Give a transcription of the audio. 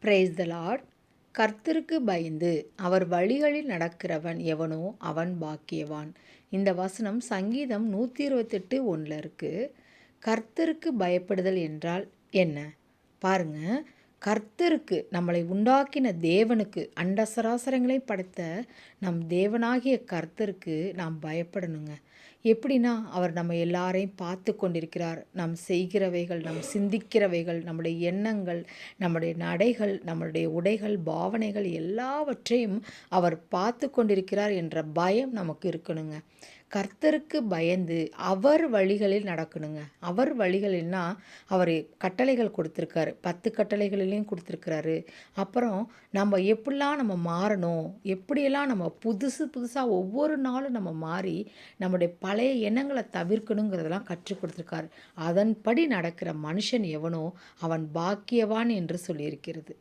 Praise the Lord. கர்த்தருக்கு பயந்து அவர் வழிகளில் நடக்கிறவன் எவனோ அவன் பாக்கியவான். இந்த வசனம் சங்கீதம் 128:1 இருக்கு. கர்த்தருக்கு பயப்படுதல் என்றால் என்ன? பாருங்க, கர்த்தருக்கு, நம்மளை உண்டாக்கின தேவனுக்கு, அண்ட சராசரங்களை படைத்த நம் தேவனாகிய கர்த்தருக்கு நாம் பயப்படணுங்க. எப்படின்னா, அவர் நம்ம எல்லாரையும் பார்த்து கொண்டிருக்கிறார். நாம் செய்கிறவைகள், நம் சிந்திக்கிறவைகள், நம்முடைய எண்ணங்கள், நம்முடைய நடைகள், நம்முடைய உடைகள், பாவனைகள் எல்லாவற்றையும் அவர் பார்த்து கொண்டிருக்கிறார் என்ற பயம் நமக்கு இருக்கணுங்க. கர்த்தருக்கு பயந்து அவர் வழிகளில் நடக்கணுங்க. அவர் வழிகளில்னா அவர் கட்டளைகள் கொடுத்துருக்காரு. 10 கட்டளைகளிலையும் கொடுத்துருக்கிறாரு. அப்புறம் எப்படிலாம் நம்ம மாறணும், எப்படியெல்லாம் நம்ம புதுசாக ஒவ்வொரு நாளும் நம்ம மாறி நம்முடைய பழைய எண்ணங்களை தவிர்க்கணுங்கிறதெல்லாம் கற்றுக் கொடுத்துருக்காரு. அதன்படி நடக்கிற மனுஷன் எவனோ அவன் பாக்கியவான் என்று சொல்லியிருக்கிறது.